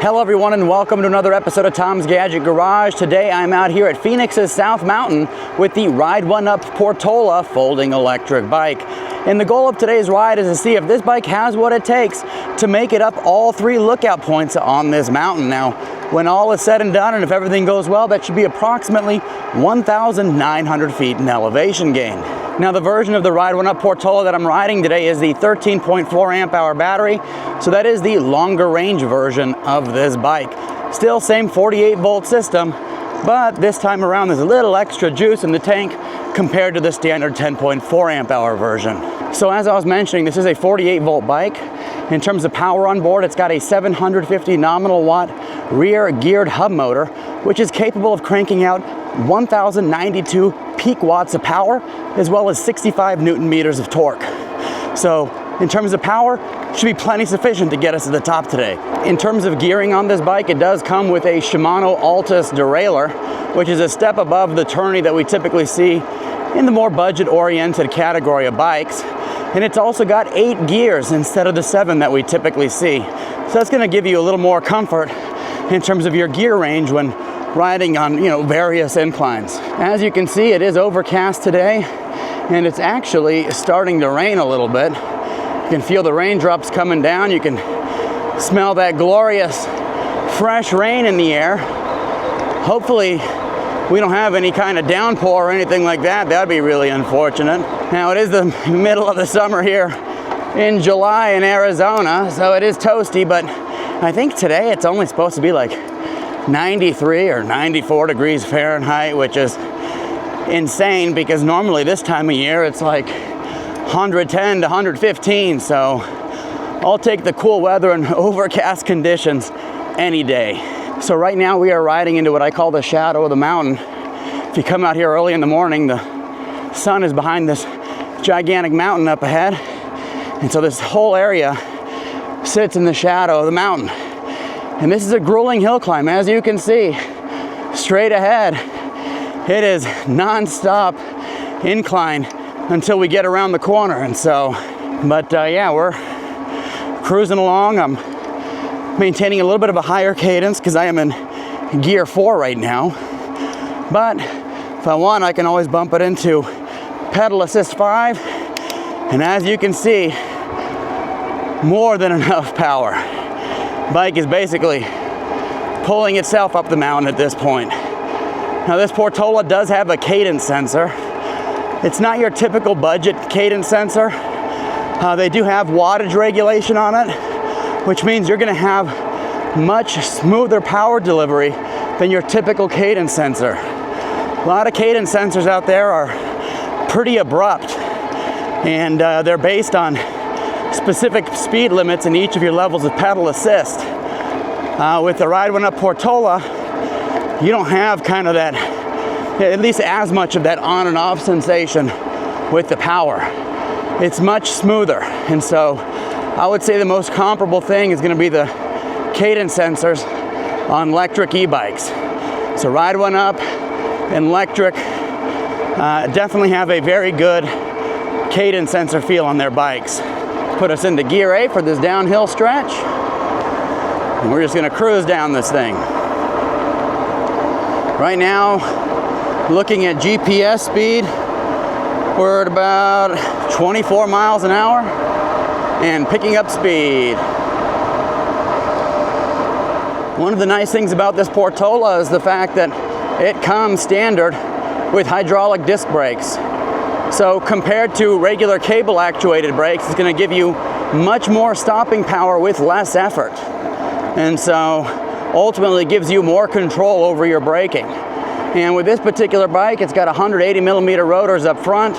Hello everyone and welcome to another episode of Tom's Gadget Garage. Today I'm out here at Phoenix's South Mountain with the Ride1Up Portola folding electric bike. And the goal of today's ride is to see if this bike has what it takes to make it up all three lookout points on this mountain. Now, when all is said and done and if everything goes well, that should be approximately 1,900 feet in elevation gain. Now, the version of the Ride1Up Portola that I'm riding today is the 13.4 amp hour battery, so that is the longer range version of this bike. Still same 48 volt system, but this time around there's a little extra juice in the tank compared to the standard 10.4 amp hour version. So as I was mentioning, this is a 48 volt bike. In terms of power on board, it's got a 750 nominal watt rear geared hub motor, which is capable of cranking out 1,092 peak watts of power, as well as 65 Newton meters of torque. So in terms of power, it should be plenty sufficient to get us to the top today. In terms of gearing on this bike, it does come with a Shimano Altus derailleur, which is a step above the tourney that we typically see in the more budget-oriented category of bikes. And it's also got 8 gears instead of the 7 that we typically see. So that's gonna give you a little more comfort in terms of your gear range when riding on, various inclines. As you can see, it is overcast today, and it's actually starting to rain a little bit. You can feel the raindrops coming down. You can smell that glorious fresh rain in the air. Hopefully, we don't have any kind of downpour or anything like that. That'd be really unfortunate. Now, it is the middle of the summer here in July in Arizona, so it is toasty, but I think today it's only supposed to be like 93 or 94 degrees Fahrenheit, which is insane because normally this time of year it's like 110 to 115. So I'll take the cool weather and overcast conditions any day. So right now we are riding into what I call the shadow of the mountain. If you come out here early in the morning, the sun is behind this gigantic mountain up ahead. And so this whole area sits in the shadow of the mountain. And this is a grueling hill climb, as you can see, straight ahead. It is non-stop incline until we get around the corner. And so, yeah, we're cruising along. I'm maintaining a little bit of a higher cadence because I am in gear 4 right now. But if I want, I can always bump it into pedal assist 5. And as you can see, more than enough power. Bike is basically pulling itself up the mountain at this point. Now, this Portola does have a cadence sensor. It's not your typical budget cadence sensor. They do have wattage regulation on it, which means you're gonna have much smoother power delivery than your typical cadence sensor. A lot of cadence sensors out there are pretty abrupt, and they're based on specific speed limits in each of your levels of pedal assist. With the Ride1Up Portola, you don't have kind of that, at least as much of that on and off sensation with the power. It's much smoother, and so I would say the most comparable thing is going to be the cadence sensors on electric e-bikes. So Ride1Up and electric definitely have a very good cadence sensor feel on their bikes. Put us into gear 8 for this downhill stretch. And we're just gonna cruise down this thing. Right now, looking at GPS speed, we're at about 24 miles an hour and picking up speed. One of the nice things about this Portola is the fact that it comes standard with hydraulic disc brakes. So compared to regular cable actuated brakes, it's going to give you much more stopping power with less effort. And so ultimately gives you more control over your braking. And with this particular bike, it's got 180 millimeter rotors up front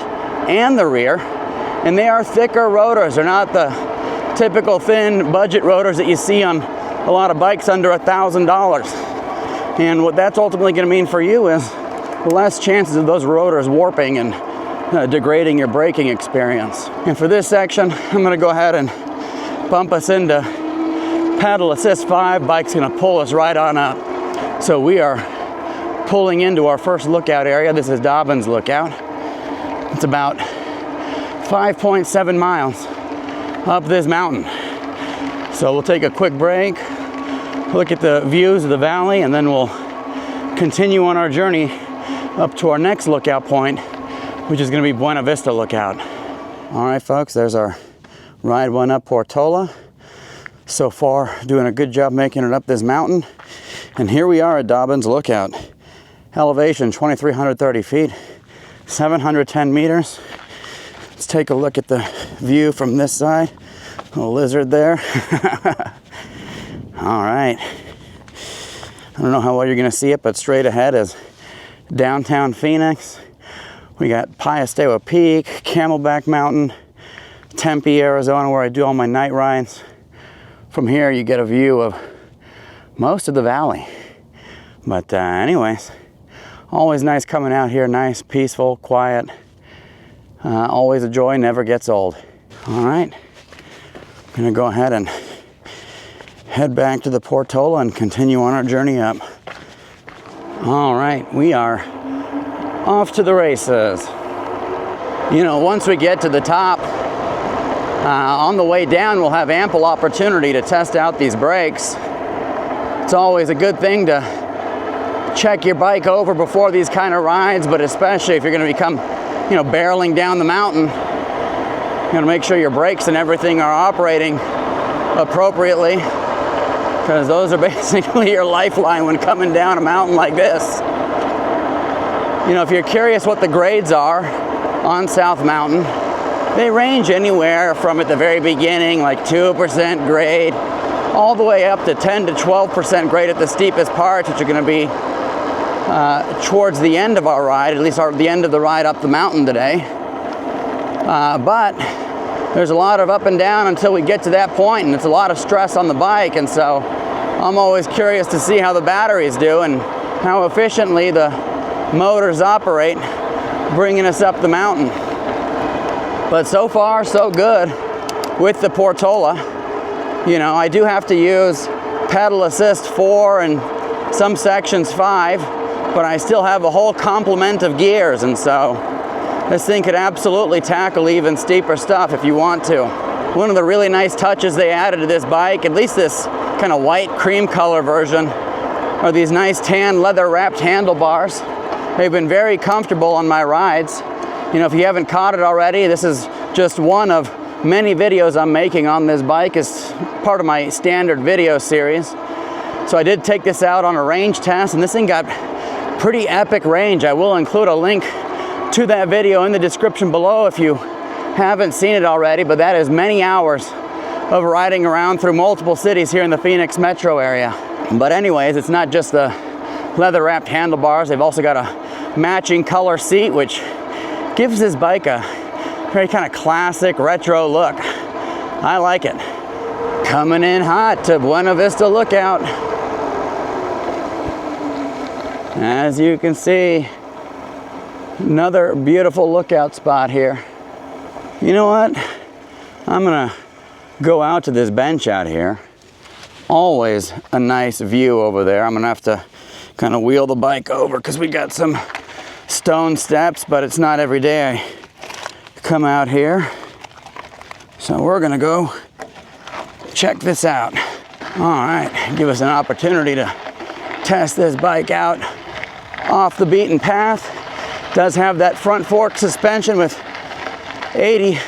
and the rear. And they are thicker rotors. They're not the typical thin budget rotors that you see on a lot of bikes under $1,000. And what that's ultimately going to mean for you is less chances of those rotors warping and degrading your braking experience. And for this section, I'm going to go ahead and bump us into pedal assist 5. Bike's going to pull us right on up. So we are pulling into our first lookout area. This is Dobbins Lookout. It's about 5.7 miles up this mountain. So we'll take a quick break, look at the views of the valley, and then we'll continue on our journey up to our next lookout point, which is going to be Buena Vista Lookout. All right, folks, there's our Ride1Up Portola. So far, doing a good job making it up this mountain. And here we are at Dobbins Lookout. Elevation 2,330 feet, 710 meters. Let's take a look at the view from this side. A lizard there. All right. I don't know how well you're going to see it, but straight ahead is downtown Phoenix. We got Payastewa Peak, Camelback Mountain, Tempe, Arizona, where I do all my night rides. From here, you get a view of most of the valley. But anyways, always nice coming out here. Nice, peaceful, quiet. Always a joy, never gets old. All right. I'm going to go ahead and head back to the Portola and continue on our journey up. All right, we are off to the races. You know, once we get to the top, on the way down, we'll have ample opportunity to test out these brakes. It's always a good thing to check your bike over before these kind of rides, but especially if you're going to become, you know, barreling down the mountain, you got to make sure your brakes and everything are operating appropriately, because those are basically your lifeline when coming down a mountain like this. You know, if you're curious what the grades are on South Mountain, they range anywhere from at the very beginning, like 2% grade, all the way up to 10 to 12% grade at the steepest parts, which are going to be towards the end of our ride, at least the end of the ride up the mountain today. But there's a lot of up and down until we get to that point, and it's a lot of stress on the bike, and so I'm always curious to see how the batteries do and how efficiently the motors operate, bringing us up the mountain. But so far, so good with the Portola. You know, I do have to use pedal assist 4 and some sections 5, but I still have a whole complement of gears, and so this thing could absolutely tackle even steeper stuff if you want to. One of the really nice touches they added to this bike, at least this kind of white cream color version, are these nice tan leather wrapped handlebars. They've been very comfortable on my rides. You know, if you haven't caught it already, this is just one of many videos I'm making on this bike as part of my standard video series. So I did take this out on a range test, and this thing got pretty epic range. I will include a link to that video in the description below if you haven't seen it already, but that is many hours of riding around through multiple cities here in the Phoenix metro area. But anyways, it's not just the leather wrapped handlebars. They've also got a matching color seat, which gives this bike a very kind of classic retro look. I like it. Coming in hot to Buena Vista Lookout. As you can see, another beautiful lookout spot here. You know what? I'm gonna go out to this bench out here. Always a nice view over there. I'm gonna have to kind of wheel the bike over because we got some stone steps, but it's not every day I come out here. So we're gonna go check this out. All right, give us an opportunity to test this bike out off the beaten path. Does have that front fork suspension with 80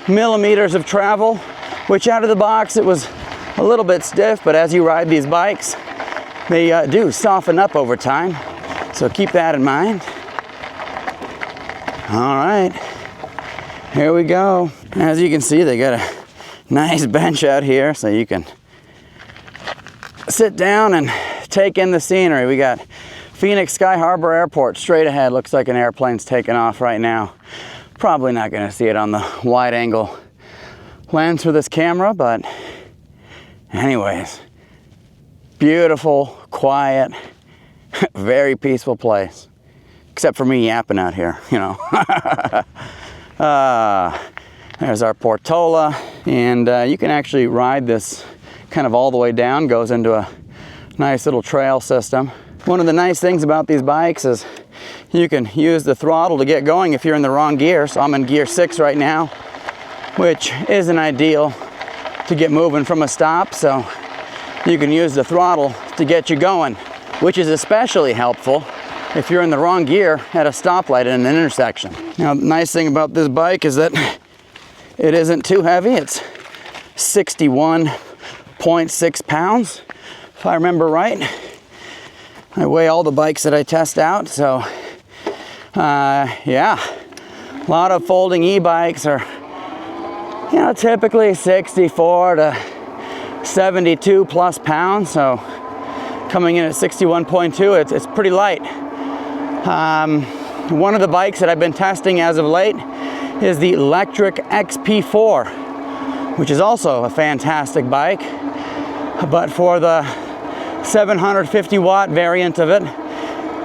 millimeters of travel, which out of the box it was a little bit stiff, but as you ride these bikes, they do soften up over time. So keep that in mind. All right, here we go. As you can see, they got a nice bench out here so you can sit down and take in the scenery. We got Phoenix Sky Harbor Airport straight ahead. Looks like an airplane's taking off right now. Probably not gonna see it on the wide angle lens for this camera, but anyways, beautiful, quiet, very peaceful place. Except for me yapping out here, you know. There's our Portola, and you can actually ride this kind of all the way down, goes into a nice little trail system. One of the nice things about these bikes is you can use the throttle to get going if you're in the wrong gear. So I'm in gear 6 right now, which isn't ideal to get moving from a stop. So you can use the throttle to get you going, which is especially helpful if you're in the wrong gear at a stoplight in an intersection. Now, the nice thing about this bike is that it isn't too heavy. It's 61.6 pounds, if I remember right. I weigh all the bikes that I test out, so yeah, a lot of folding e-bikes are, you know, typically 64 to 72 plus pounds, so coming in at 61.2, it's pretty light. One of the bikes that I've been testing as of late is the electric XP4, which is also a fantastic bike, but for the 750 watt variant of it,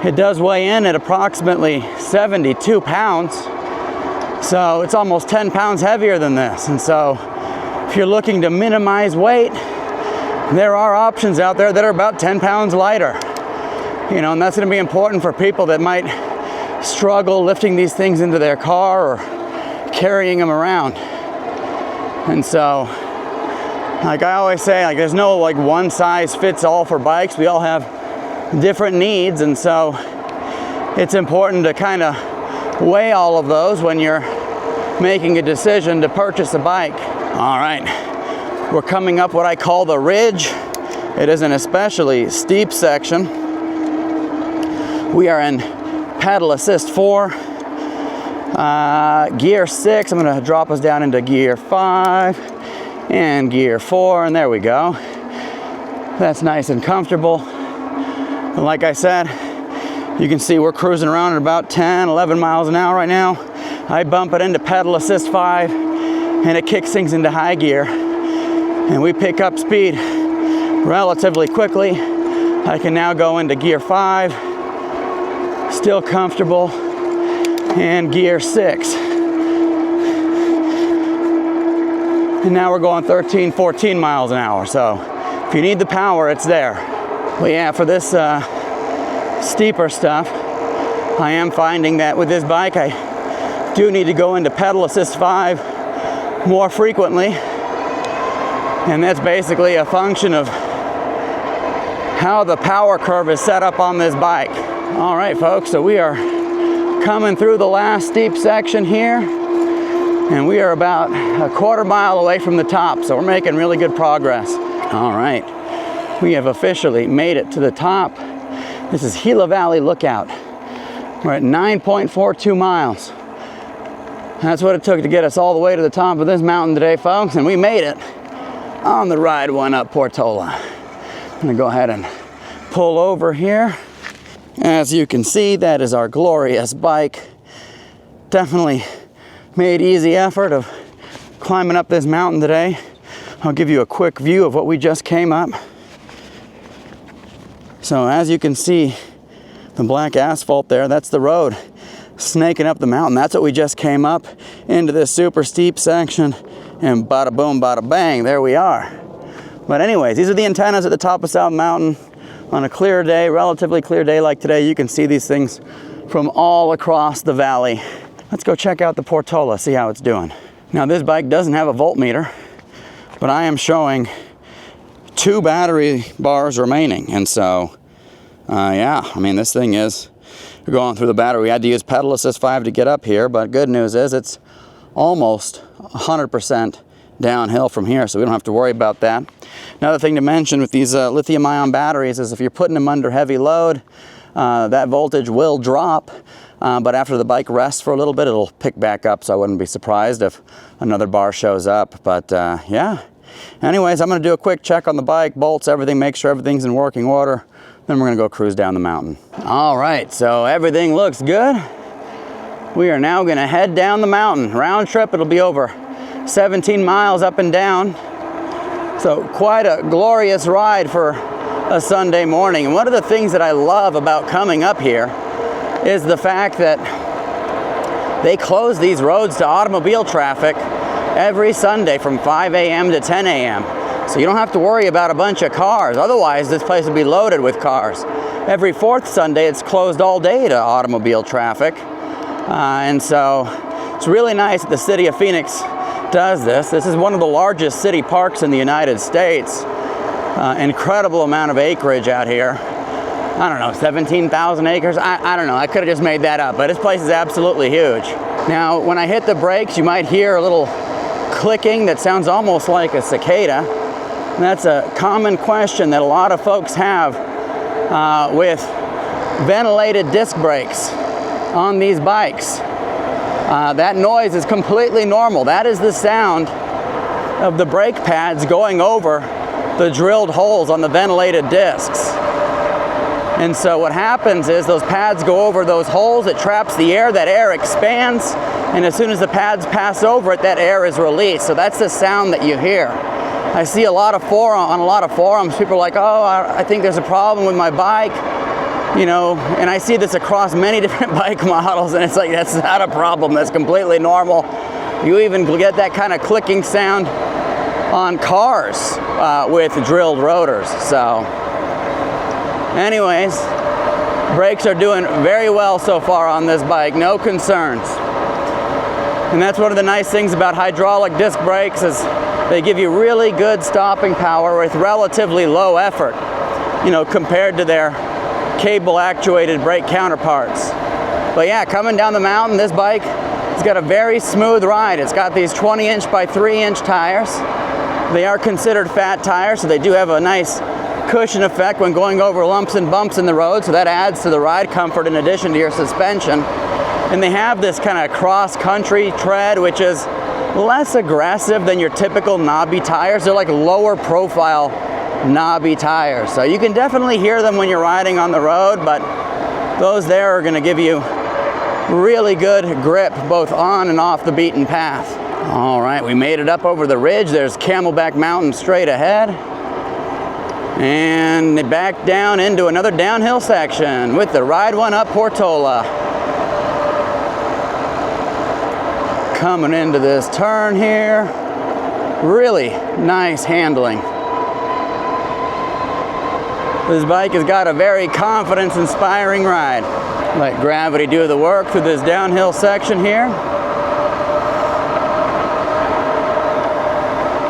it does weigh in at approximately 72 pounds. So it's almost 10 pounds heavier than this. And so if you're looking to minimize weight, there are options out there that are about 10 pounds lighter. You know, and that's going to be important for people that might struggle lifting these things into their car or carrying them around. And so, like I always say, like, there's no like one size fits all for bikes. We all have different needs, and so it's important to kind of weigh all of those when you're making a decision to purchase a bike. All right, we're coming up what I call the ridge. It is an especially steep section. We are in pedal assist 4, gear 6. I'm going to drop us down into gear 5 and gear 4, and there we go. That's nice and comfortable. And like I said, you can see we're cruising around at about 10, 11 miles an hour right now. I bump it into pedal assist 5 and it kicks things into high gear, and we pick up speed relatively quickly. I can now go into gear 5, still comfortable, and gear 6. And now we're going 13, 14 miles an hour. So if you need the power, it's there. Well, yeah, for this steeper stuff, I am finding that with this bike, I do need to go into pedal assist 5 more frequently. And that's basically a function of how the power curve is set up on this bike. All right, folks, so we are coming through the last steep section here, and we are about a quarter mile away from the top, so we're making really good progress. All right, we have officially made it to the top. This is Gila Valley Lookout. We're at 9.42 miles. That's what it took to get us all the way to the top of this mountain today, folks, and we made it on the Ride1Up Portola. I'm gonna go ahead and pull over here. As you can see, that is our glorious bike. Definitely made easy effort of climbing up this mountain today. I'll give you a quick view of what we just came up. So as you can see, the black asphalt there, that's the road snaking up the mountain. That's what we just came up into this super steep section, and bada boom, bada bang, there we are. But anyways, these are the antennas at the top of South Mountain. On a clear day, relatively clear day like today, you can see these things from all across the valley. Let's go check out the Portola, see how it's doing. Now, this bike doesn't have a voltmeter, but I am showing 2 battery bars remaining. And so, yeah, I mean, this thing is going through the battery. We had to use pedal assist 5 to get up here, but good news is it's almost 100% downhill from here, so we don't have to worry about that. Another thing to mention with these lithium-ion batteries is if you're putting them under heavy load, that voltage will drop, but after the bike rests for a little bit, it'll pick back up, so I wouldn't be surprised if another bar shows up. But yeah, anyways, I'm going to do a quick check on the bike, bolts, everything, make sure everything's in working order. Then we're going to go cruise down the mountain. All right, so everything looks good. We are now going to head down the mountain. Round trip, it'll be over 17 miles up and down. So quite a glorious ride for a Sunday morning. And one of the things that I love about coming up here is the fact that they close these roads to automobile traffic every Sunday from 5 a.m. to 10 a.m. So you don't have to worry about a bunch of cars. Otherwise, this place would be loaded with cars. Every 4th Sunday, it's closed all day to automobile traffic. And so it's really nice that the city of Phoenix does this. This is one of the largest city parks in the United States. incredible amount of acreage out here. I don't know, 17,000 acres? I don't know, I could have just made that up, but this place is absolutely huge. Now, when I hit the brakes, you might hear a little clicking that sounds almost like a cicada. And that's a common question that a lot of folks have with ventilated disc brakes on these bikes. That noise is completely normal. That is the sound of the brake pads going over the drilled holes on the ventilated discs. And so what happens is those pads go over those holes, it traps the air, that air expands, and as soon as the pads pass over it, that air is released. So that's the sound that you hear. I see on a lot of forums, people are like, oh, I think there's a problem with my bike, you know, and I see this across many different bike models, and it's like, that's not a problem, that's completely normal. You even get that kind of clicking sound on cars with drilled rotors. So anyways, brakes are doing very well so far on this bike, no concerns. And that's one of the nice things about hydraulic disc brakes is they give you really good stopping power with relatively low effort, you know, compared to their cable actuated brake counterparts. But yeah, coming down the mountain, this bike has got a very smooth ride. It's got these 20-inch by 3-inch tires. They are considered fat tires, so they do have a nice cushion effect when going over lumps and bumps in the road, so that adds to the ride comfort in addition to your suspension. And they have this kind of cross-country tread, which is less aggressive than your typical knobby tires. They're like lower profile knobby tires. So you can definitely hear them when you're riding on the road, but those there are going to give you really good grip both on and off the beaten path. All right, we made it up over the ridge. There's Camelback Mountain straight ahead. And back down into another downhill section with the Ride1Up Portola. Coming into this turn here. Really nice handling. This bike has got a very confidence-inspiring ride. Let gravity do the work through this downhill section here.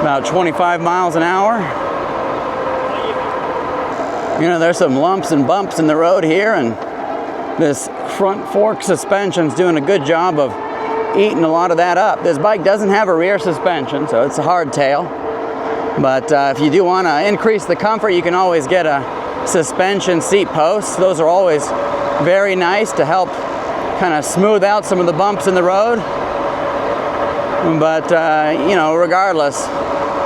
About 25 miles an hour. You know, there's some lumps and bumps in the road here, and this front fork suspension's doing a good job of eating a lot of that up. This bike doesn't have a rear suspension, so it's a hardtail. But if you do want to increase the comfort, you can always get a suspension seat post. Those are always very nice to help kind of smooth out some of the bumps in the road. But, you know, regardless,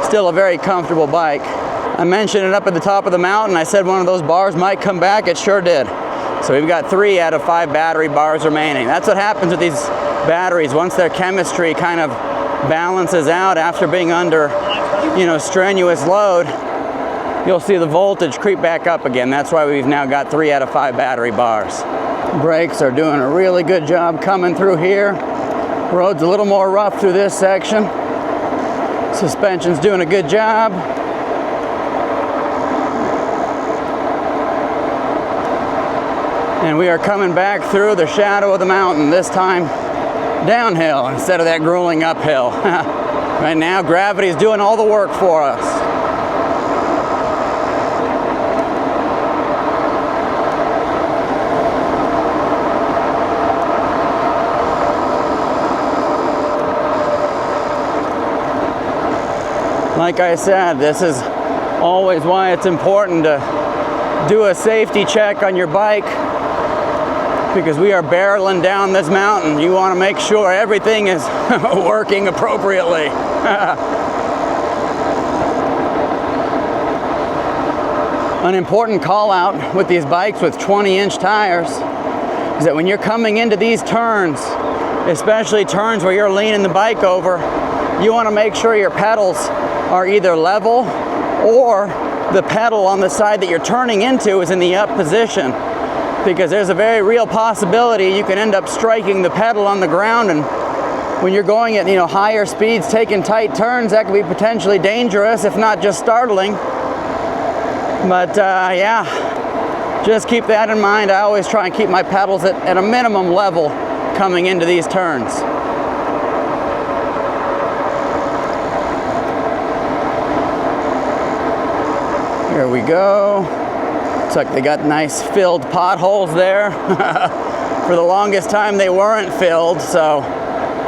still a very comfortable bike. I mentioned it up at the top of the mountain. I said one of those bars might come back. It sure did. So we've got 3 out of 5 battery bars remaining. That's what happens with these batteries. Once their chemistry kind of balances out after being under, you know, strenuous load, you'll see the voltage creep back up again. That's why we've now got 3 out of 5 battery bars. Brakes are doing a really good job coming through here. Road's a little more rough through this section. Suspension's doing a good job. And we are coming back through the shadow of the mountain, this time downhill instead of that grueling uphill. Right now, gravity's doing all the work for us. Like I said, this is always why it's important to do a safety check on your bike, because we are barreling down this mountain. You want to make sure everything is working appropriately. An important call out with these bikes with 20-inch tires is that when you're coming into these turns, especially turns where you're leaning the bike over, you want to make sure your pedals are either level or the pedal on the side that you're turning into is in the up position, because there's a very real possibility you can end up striking the pedal on the ground, and when you're going at, you know, higher speeds, taking tight turns, that could be potentially dangerous, if not just startling. But yeah, just keep that in mind. I always try and keep my pedals at a minimum level coming into these turns. Here we go. Looks like they got nice filled potholes there. For the longest time they weren't filled, so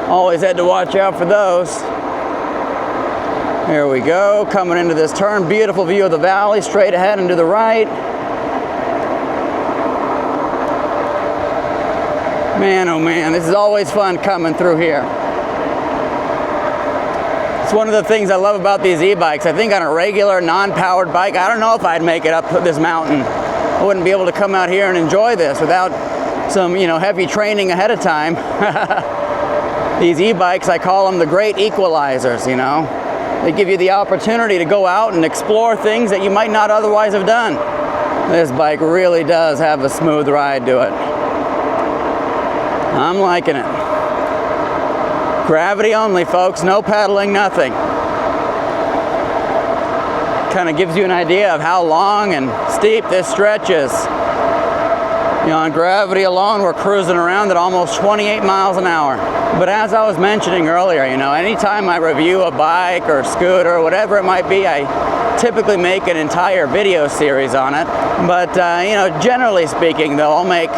always had to watch out for those. Here we go, coming into this turn. Beautiful view of the valley, straight ahead and to the right. Man, oh man, this is always fun coming through here. It's one of the things I love about these e-bikes. I think on a regular, non-powered bike, I don't know if I'd make it up this mountain. I wouldn't be able to come out here and enjoy this without some, heavy training ahead of time. These e-bikes, I call them the great equalizers, They give you the opportunity to go out and explore things that you might not otherwise have done. This bike really does have a smooth ride to it. I'm liking it. Gravity only, folks. No pedaling, nothing. Kind of gives you an idea of how long and steep this stretch is. On gravity alone, we're cruising around at almost 28 miles an hour. But as I was mentioning earlier, anytime I review a bike or scooter or whatever it might be, I typically make an entire video series on it. But, generally speaking, though, I'll make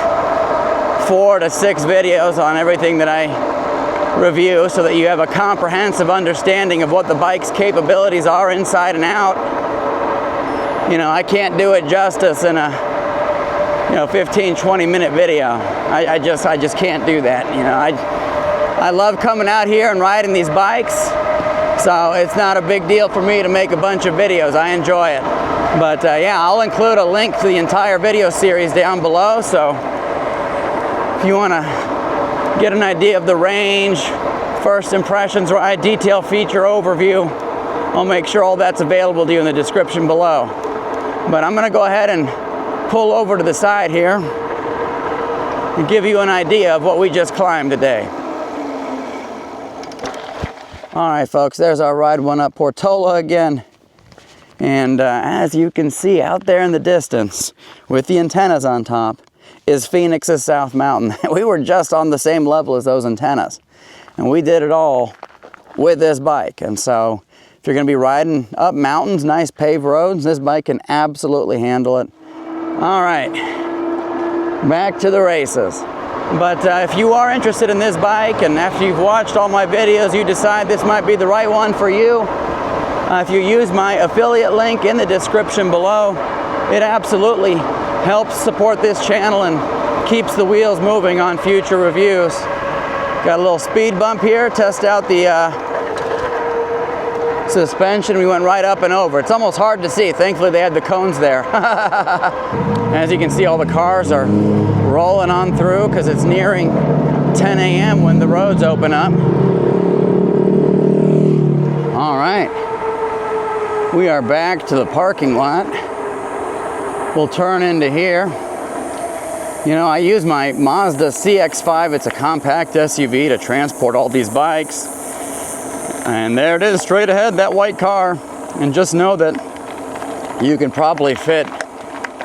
4 to 6 videos on everything that I review so that you have a comprehensive understanding of what the bike's capabilities are inside and out. I can't do it justice in a 15-20 minute video. I just can't do that. I love coming out here and riding these bikes, so it's not a big deal for me to make a bunch of videos. I enjoy it. But yeah, I'll include a link to the entire video series down below, so if you want to get an idea of the range, first impressions, ride, detail, feature, overview, I'll make sure all that's available to you in the description below. But I'm going to go ahead and pull over to the side here and give you an idea of what we just climbed today. All right, folks, there's our Ride1Up Portola again. And as you can see out there in the distance with the antennas on top is Phoenix's South Mountain. We were just on the same level as those antennas. And we did it all with this bike. And so if you're going to be riding up mountains, nice paved roads, this bike can absolutely handle it. All right, back to the races. But if you are interested in this bike and after you've watched all my videos, you decide this might be the right one for you, if you use my affiliate link in the description below, it absolutely helps support this channel and keeps the wheels moving on future reviews. Got a little speed bump here, test out the suspension. We went right up and over. It's almost hard to see. Thankfully they had the cones there. As you can see, all the cars are rolling on through because it's nearing 10 a.m. when the roads open up. All right, we are back to the parking lot. We'll turn into here. I use my Mazda CX-5. It's a compact SUV to transport all these bikes. And there it is, straight ahead, that white car. And just know that you can probably fit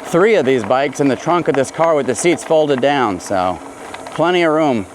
3 of these bikes in the trunk of this car with the seats folded down. So plenty of room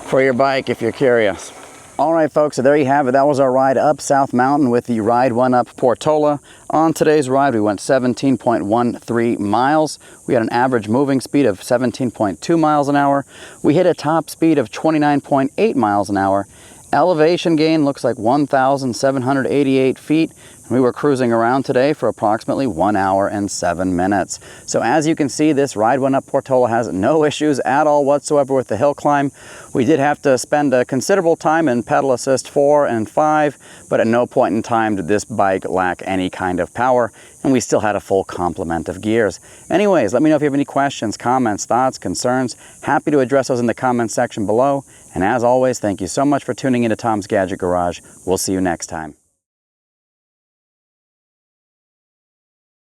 for your bike if you're curious. All right, folks, so there you have it. That was our ride up South Mountain with the Ride1Up Portola. On today's ride, we went 17.13 miles. We had an average moving speed of 17.2 miles an hour. We hit a top speed of 29.8 miles an hour. Elevation gain looks like 1,788 feet. We were cruising around today for approximately 1 hour and 7 minutes. So as you can see, this Ride1Up Portola has no issues at all whatsoever with the hill climb. We did have to spend a considerable time in pedal assist 4 and 5, but at no point in time did this bike lack any kind of power, and we still had a full complement of gears. Anyways, let me know if you have any questions, comments, thoughts, concerns. Happy to address those in the comments section below. And as always, thank you so much for tuning into Tom's Gadget Garage. We'll see you next time.